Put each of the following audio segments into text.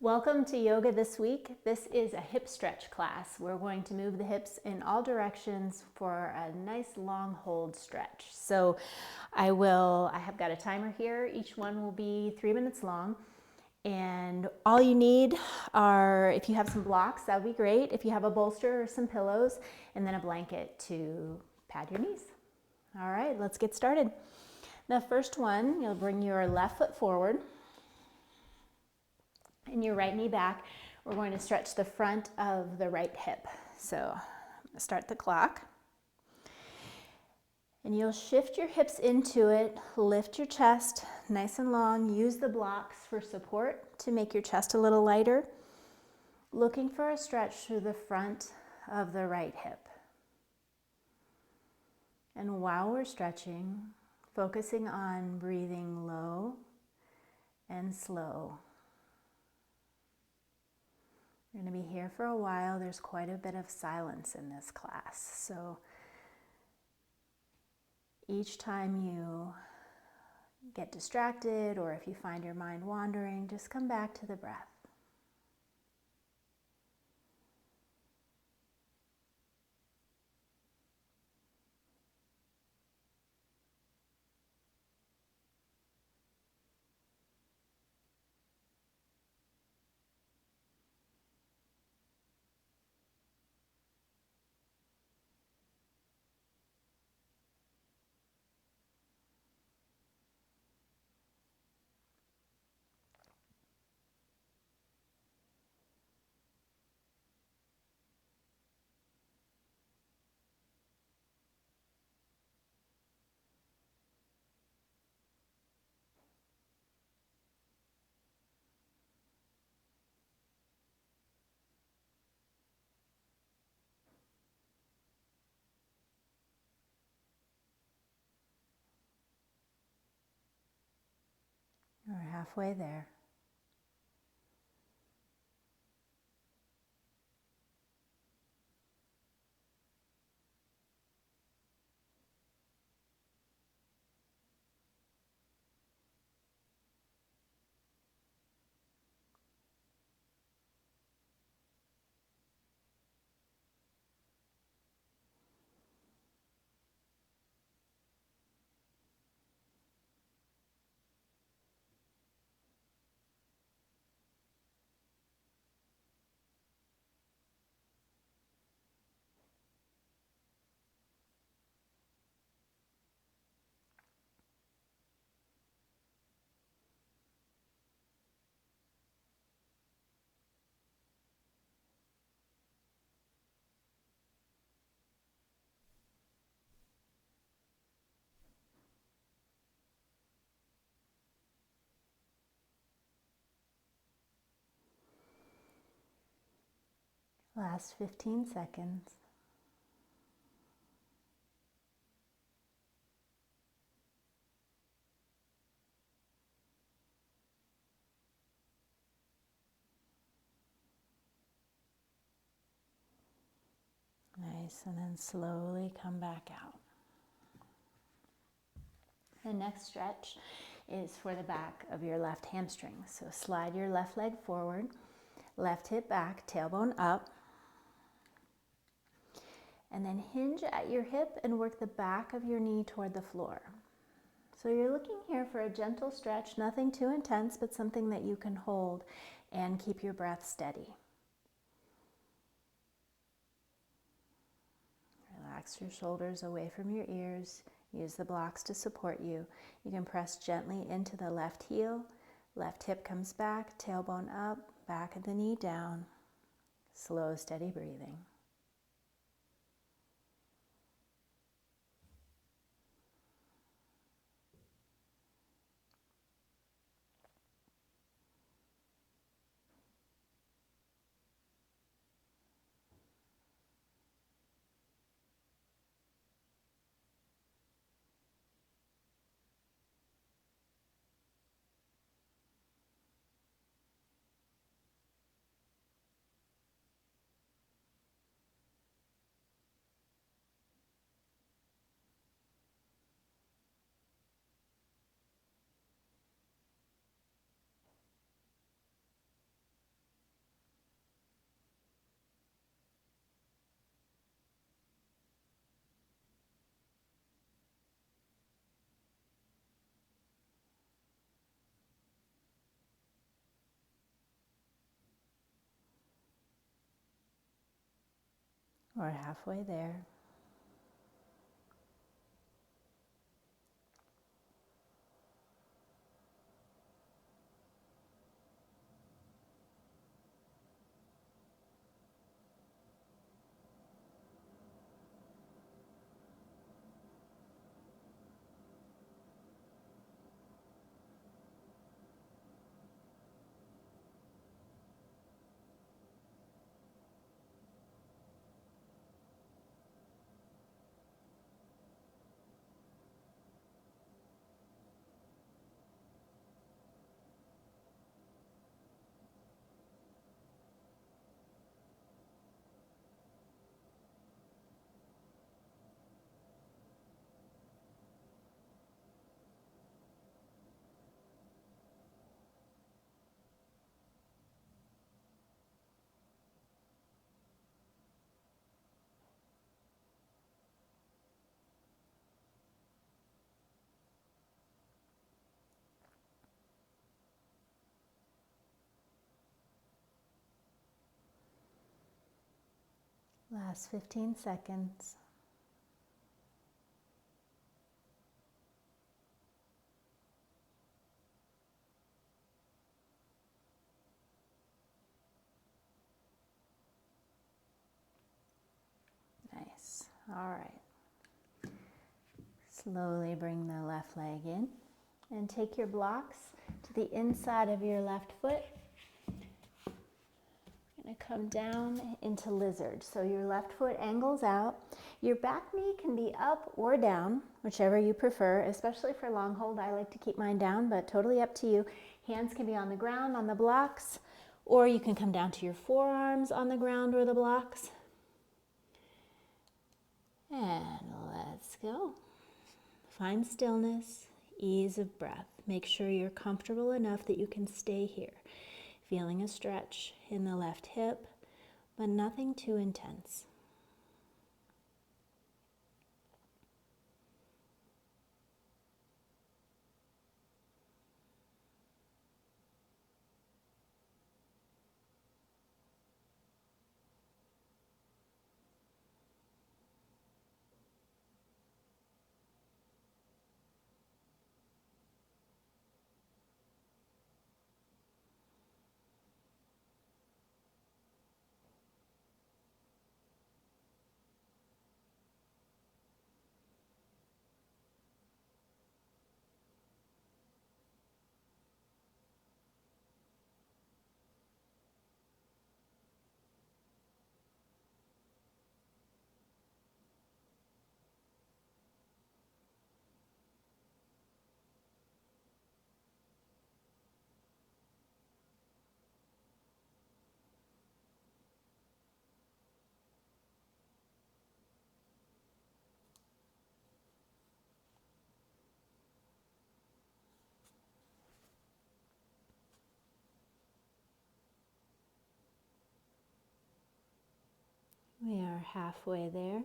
Welcome to Yoga This Week. This is a hip stretch class. We're going to move the hips in all directions for a nice long hold stretch. So I have got a timer here. Each one will be 3 minutes long. And all you need are, if you have some blocks, that would be great. If you have a bolster or some pillows, and then a blanket to pad your knees. All right, let's get started. The first one, you'll bring your left foot forward and your right knee back. We're going to stretch the front of the right hip. So start the clock. And you'll shift your hips into it, lift your chest nice and long, use the blocks for support to make your chest a little lighter. Looking for a stretch through the front of the right hip. And while we're stretching, focusing on breathing low and slow. We're going to be here for a while. There's quite a bit of silence in this class. So each time you get distracted or if you find your mind wandering, just come back to the breath. We're halfway there. Last 15 seconds. Nice, and then slowly come back out. The next stretch is for the back of your left hamstring. So slide your left leg forward, left hip back, tailbone up, and then hinge at your hip and work the back of your knee toward the floor. So you're looking here for a gentle stretch, nothing too intense, but something that you can hold and keep your breath steady. Relax your shoulders away from your ears. Use the blocks to support you. You can press gently into the left heel. Left hip comes back, tailbone up, back of the knee down. Slow, steady breathing. We're halfway there. Last 15 seconds. Nice. All right. Slowly bring the left leg in and take your blocks to the inside of your left foot. You're going to come down into lizard. So your left foot angles out. Your back knee can be up or down, whichever you prefer, especially for long hold. I like to keep mine down, but totally up to you. Hands can be on the ground on the blocks, or you can come down to your forearms on the ground or the blocks. And let's go. Find stillness, ease of breath. Make sure you're comfortable enough that you can stay here. Feeling a stretch in the left hip, but nothing too intense. We are halfway there.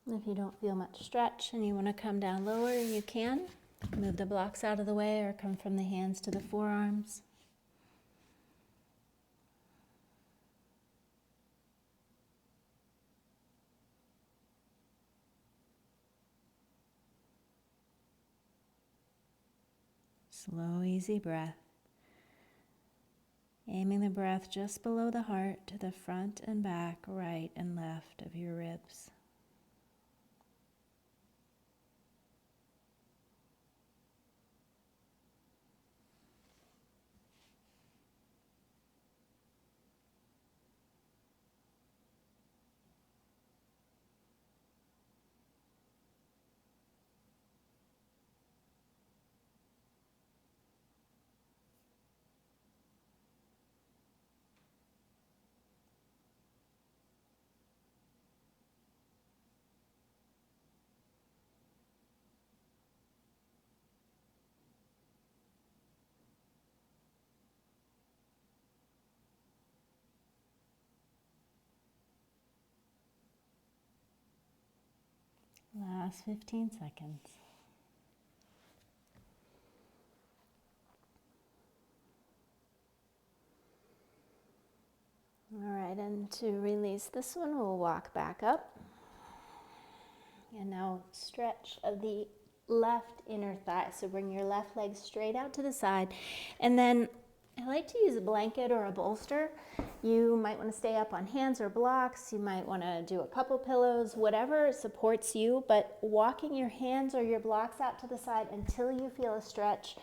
If you don't feel much stretch and you want to come down lower, you can. Move the blocks out of the way or come from the hands to the forearms. Slow, easy breath. Aiming the breath just below the heart to the front and back, right and left of your ribs. Last 15 seconds. side, and to release this one, we'll walk back up. And now stretch of the left inner thigh. So bring your left leg straight out to the side. And then I like to use a blanket or a bolster. You might want to stay up on hands or blocks. You might want to do a couple pillows, whatever supports you, but walking your hands or your blocks out to the side until you feel a stretch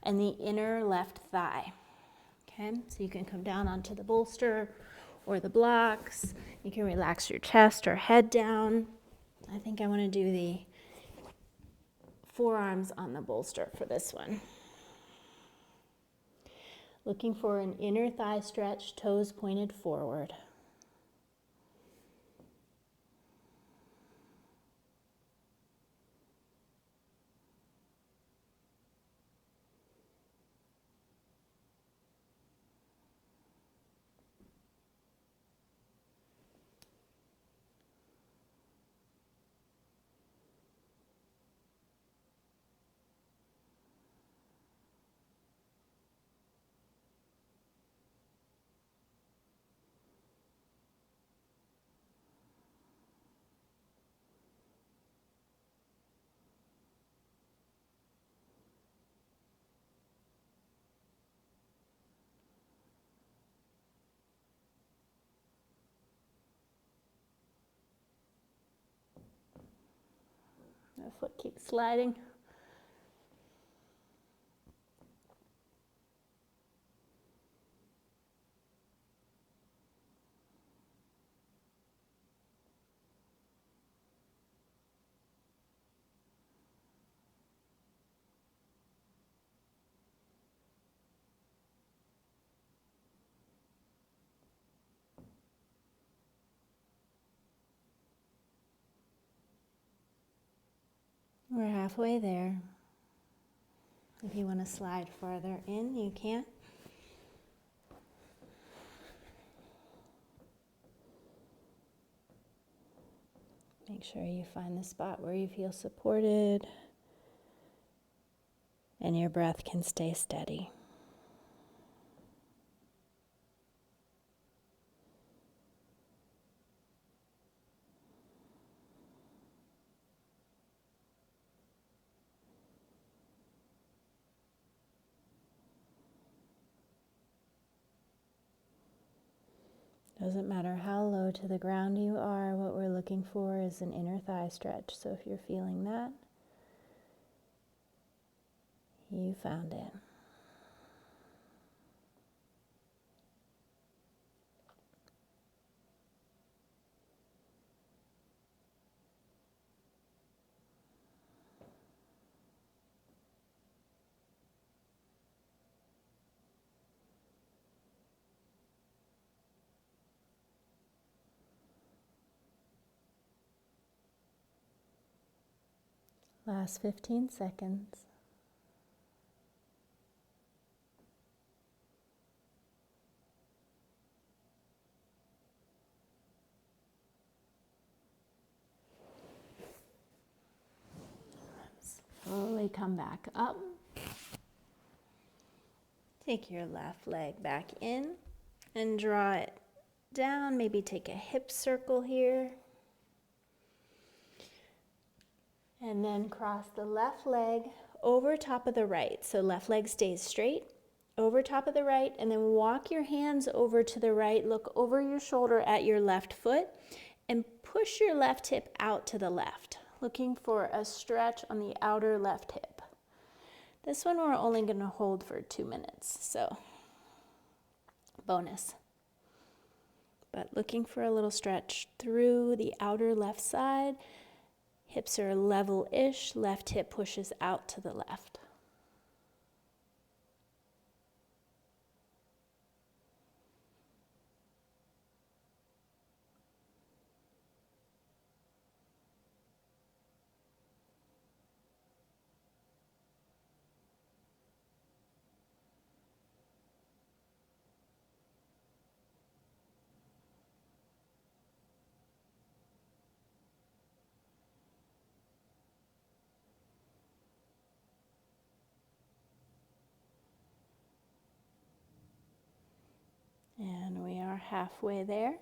in the inner left thigh. Okay, so you can come down onto the bolster or the blocks. You can relax your chest or head down. I think I want to do the forearms on the bolster for this one. Looking for an inner thigh stretch, toes pointed forward. The foot keeps sliding. We're halfway there. If you want to slide farther in, you can. Make sure you find the spot where you feel supported and your breath can stay steady. Doesn't matter how low to the ground you are, what we're looking for is an inner thigh stretch. So if you're feeling that, you found it. Last 15 seconds. Slowly come back up. Take your left leg back in and draw it down. Maybe take a hip circle here. And then cross the left leg over top of the right. So left leg stays straight, over top of the right, and then walk your hands over to the right. Look over your shoulder at your left foot and push your left hip out to the left, looking for a stretch on the outer left hip. This one we're only going to hold for 2 minutes, so bonus. But looking for a little stretch through the outer left side. Hips are level-ish, left hip pushes out to the left. And we are are halfway there.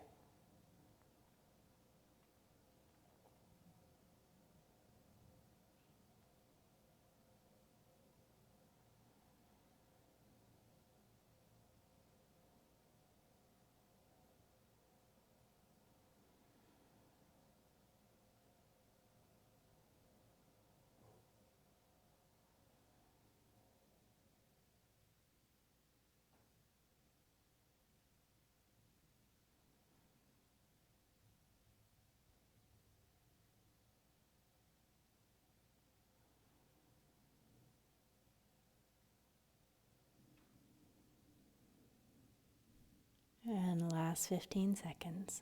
And last 15 seconds.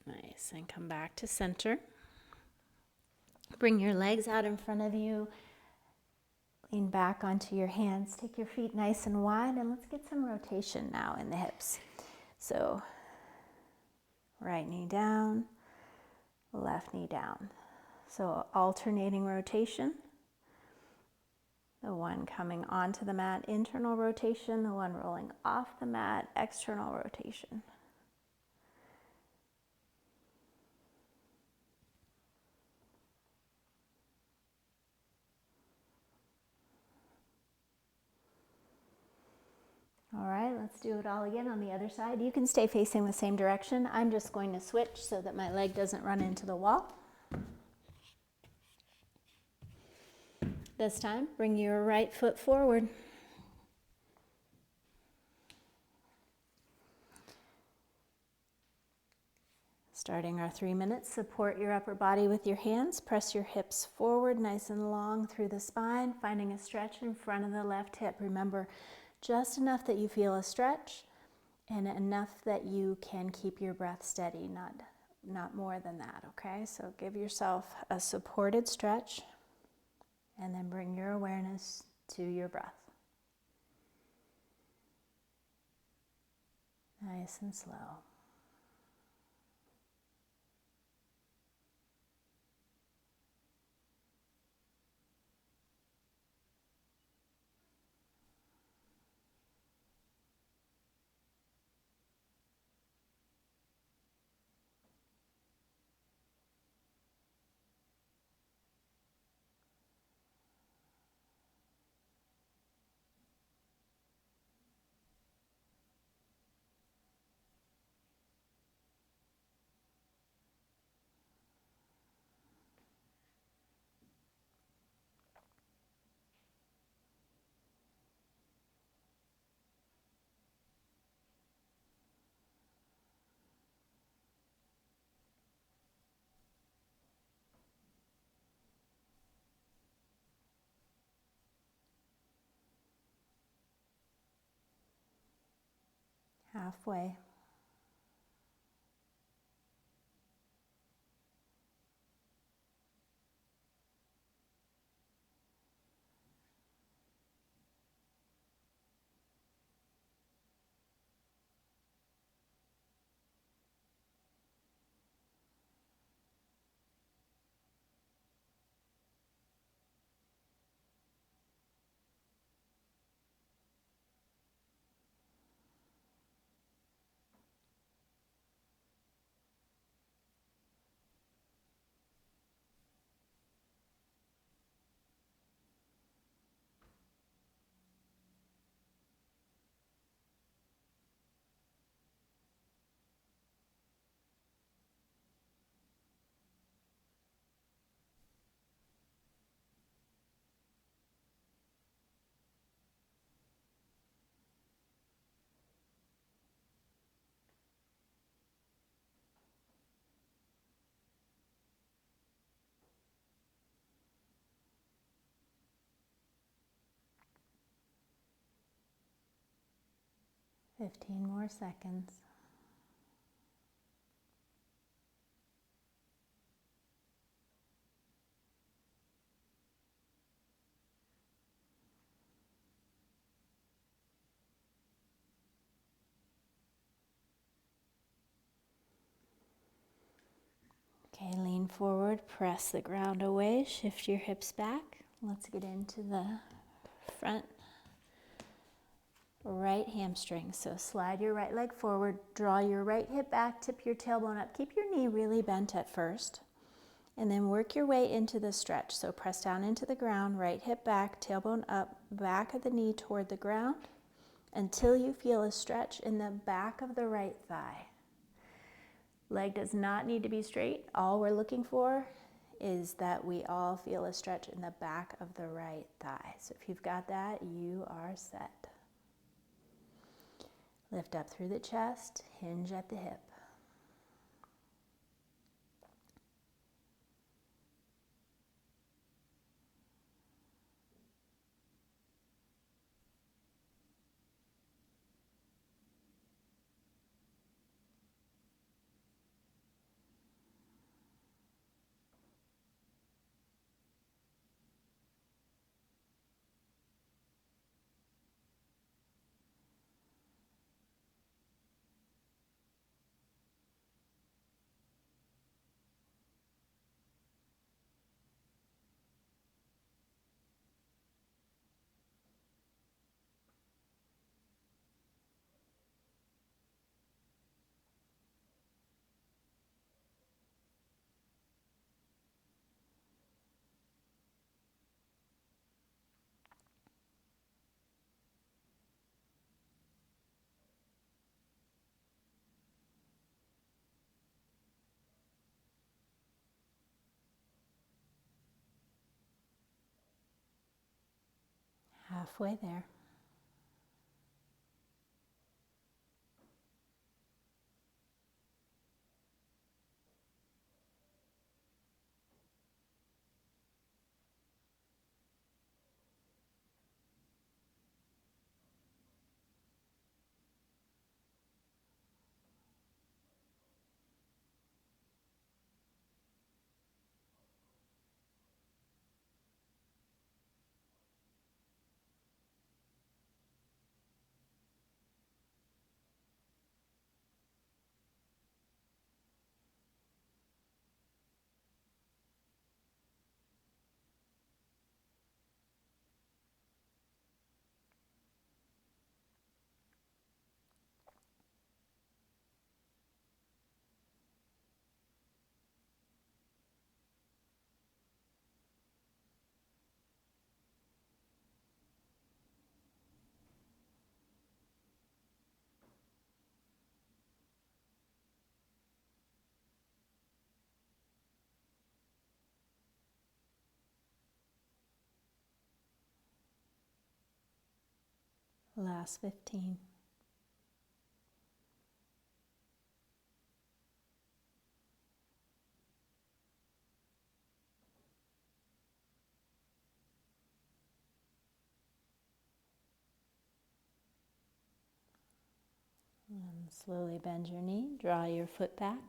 Nice, and come back to center. Bring your legs out in front of you. Lean back onto your hands. Take your feet nice and wide, and let's get some rotation now in the hips. So, right knee down, left knee down. So alternating rotation. The one coming onto the mat, internal rotation. The one rolling off the mat, external rotation. All right, let's do it all again on the other side. You can stay facing the same direction. I'm just going to switch so that my leg doesn't run into the wall. This time, bring your right foot forward. Starting our 3 minutes, support your upper body with your hands. Press your hips forward, nice and long through the spine, finding a stretch in front of the left hip. Remember, just enough that you feel a stretch and enough that you can keep your breath steady, not more than that, okay? So give yourself a supported stretch and then bring your awareness to your breath. Nice and slow. Halfway. Fifteen more seconds. Lean forward, press the ground away, shift your hips back. Let's get into the front right hamstring. So slide your right leg forward, draw your right hip back, tip your tailbone up. Keep your knee really bent at first, and then work your way into the stretch. So press down into the ground, right hip back, tailbone up, back of the knee toward the ground until you feel a stretch in the back of the right thigh. Leg does not need to be straight. All we're looking for is that we all feel a stretch in the back of the right thigh. So if you've got that, you are set. Lift up through the chest, hinge at the hip. Halfway there. Last 15. And slowly bend your knee, draw your foot back.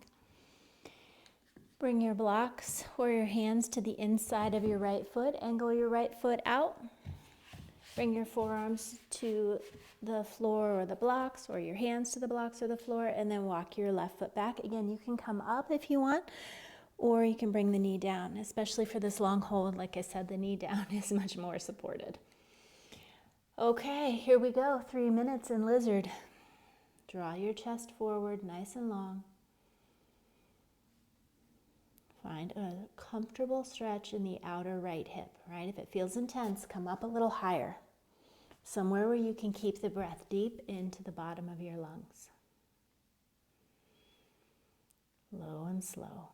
Bring your blocks or your hands to the inside of your right foot. Angle your right foot out. Bring your forearms to the floor or the blocks, or your hands to the blocks or the floor, and then walk your left foot back. Again, you can come up if you want, or you can bring the knee down. Especially for this long hold, like I said, the knee down is much more supported. Okay, here we go. 3 minutes in lizard. Draw your chest forward nice and long. Find a comfortable stretch in the outer right hip, right? If it feels intense, come up a little higher. Somewhere where you can keep the breath deep into the bottom of your lungs. Low and slow.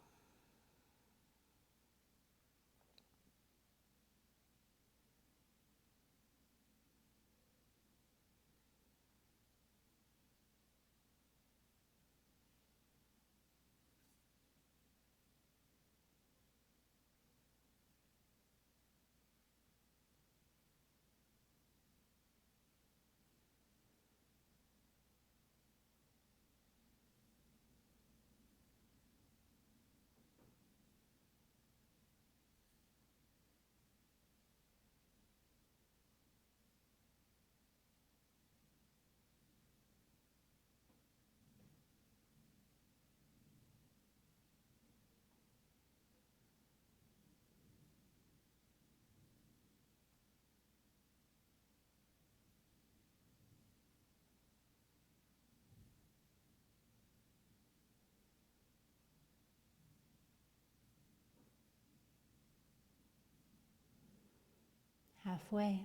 Halfway.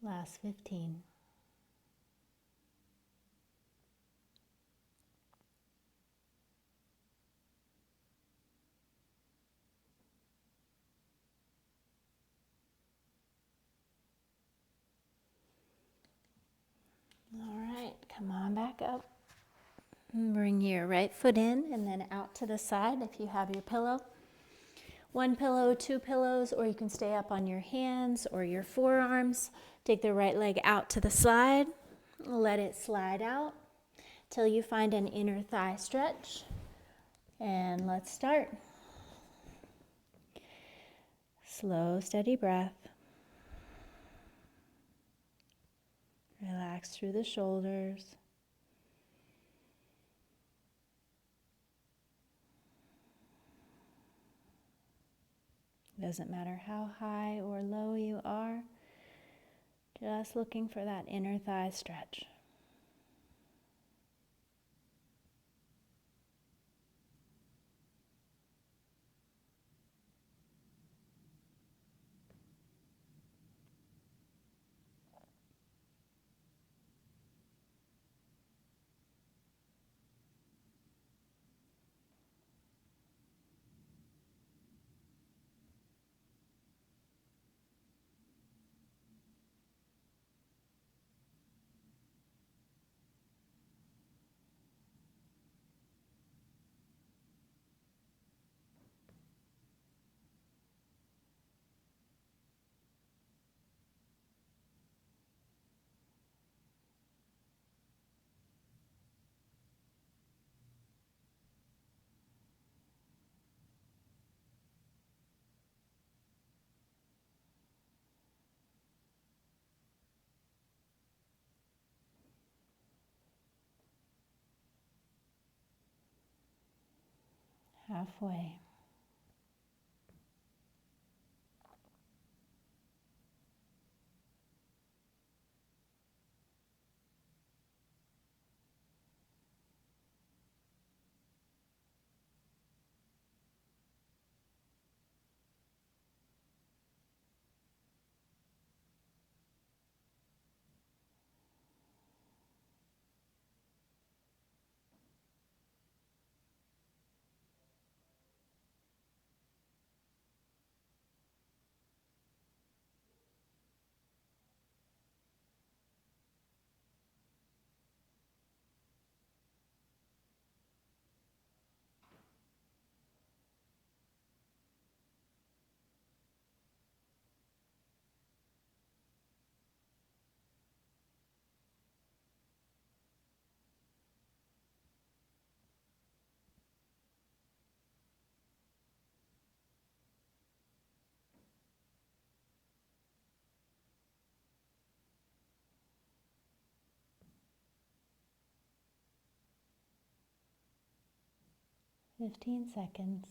Last 15. All right, come on back up. Bring your right foot in and then out to the side if you have your pillow. One pillow, two pillows, or you can stay up on your hands or your forearms. Take the right leg out to the side. Let it slide out till you find an inner thigh stretch. And let's start. Slow, steady breath. Relax through the shoulders. Doesn't matter how high or low you are, just looking for that inner thigh stretch. Halfway. Fifteen seconds.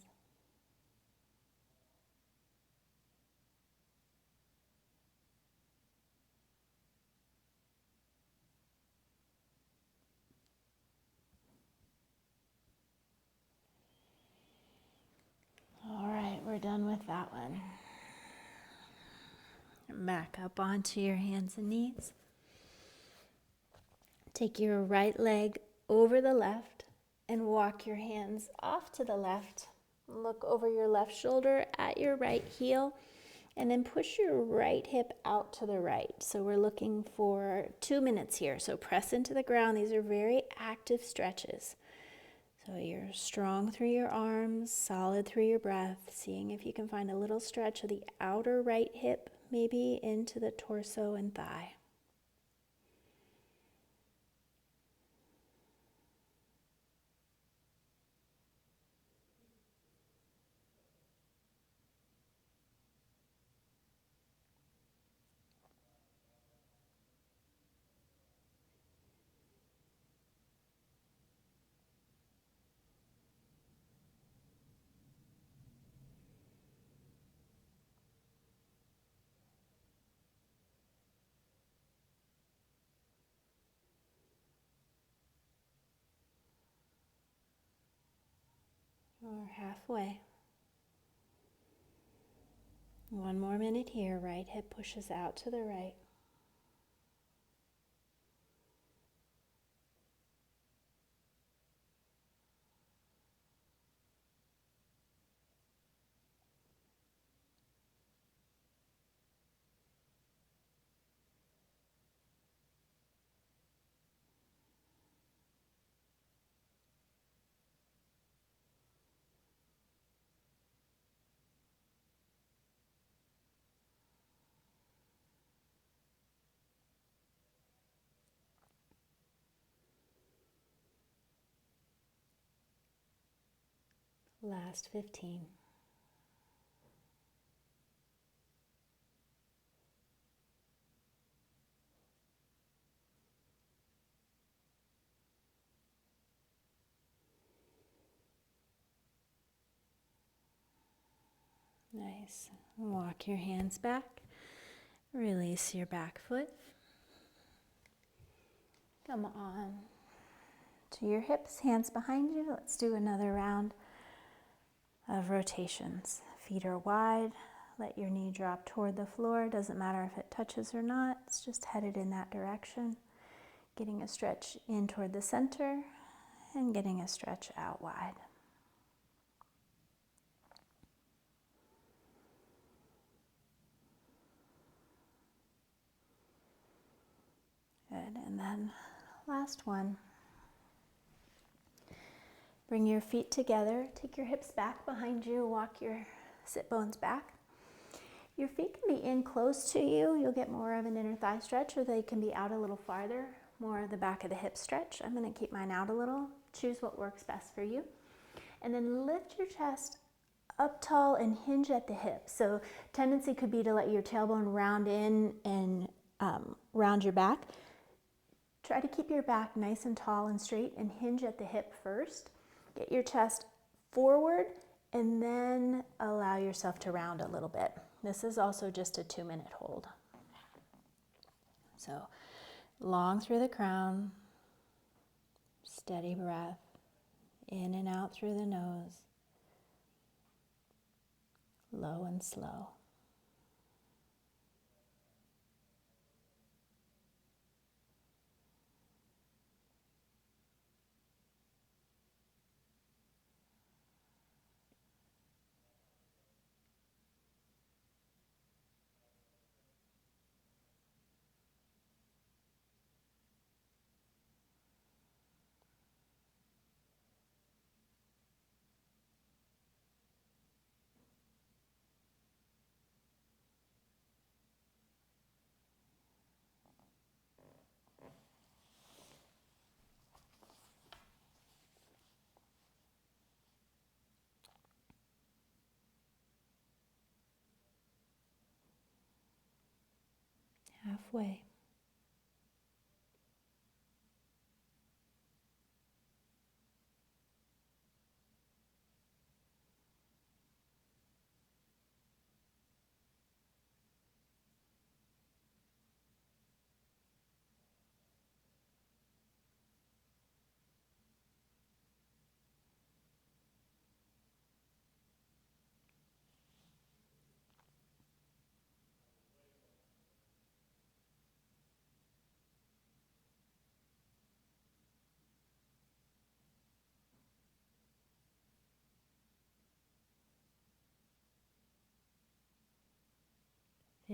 All right, we're done with that one. Back up onto your hands and knees. Take your right leg over the left and walk your hands off to the left. Look over your left shoulder at your right heel, and then push your right hip out to the right. So we're looking for 2 minutes here. So press into the ground. These are very active stretches. So you're strong through your arms, solid through your breath, seeing if you can find a little stretch of the outer right hip, maybe into the torso and thigh. Or halfway. One more minute here. Right hip pushes out to the right. Last 15. Nice. Walk your hands back. Release your back foot. Come on to your hips, hands behind you. Let's do another round of rotations. Feet are wide. Let your knee drop toward the floor. Doesn't matter if it touches or not. It's just headed in that direction. Getting a stretch in toward the center and getting a stretch out wide. Good. And then last one. Bring your feet together. Take your hips back behind you. Walk your sit bones back. Your feet can be in close to you. You'll get more of an inner thigh stretch, or they can be out a little farther, more of the back of the hip stretch. I'm going to keep mine out a little. Choose what works best for you. And then lift your chest up tall and hinge at the hip. So tendency could be to let your tailbone round in and round your back. Try to keep your back nice and tall and straight and hinge at the hip first. Get your chest forward and then allow yourself to round a little bit. This is also just a 2-minute hold. So long through the crown, steady breath, in and out through the nose, low and slow. Halfway.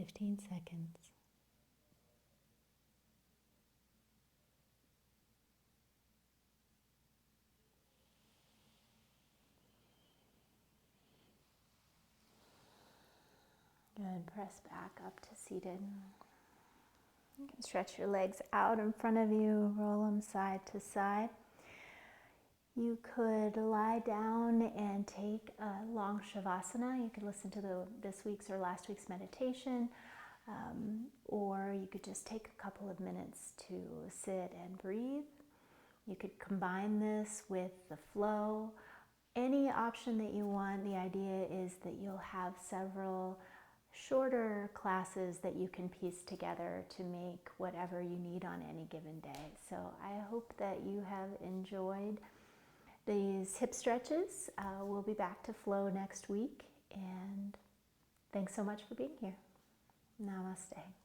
15 seconds. Good. Press back up to seated. You can stretch your legs out in front of you, roll them side to side. You could lie down and take a long Shavasana. You could listen to this week's or last week's meditation, or you could just take a couple of minutes to sit and breathe. You could combine this with the flow. Any option that you want. The idea is that you'll have several shorter classes that you can piece together to make whatever you need on any given day. So I hope that you have enjoyed these hip stretches. We'll be back to flow next week, and thanks so much for being here. Namaste.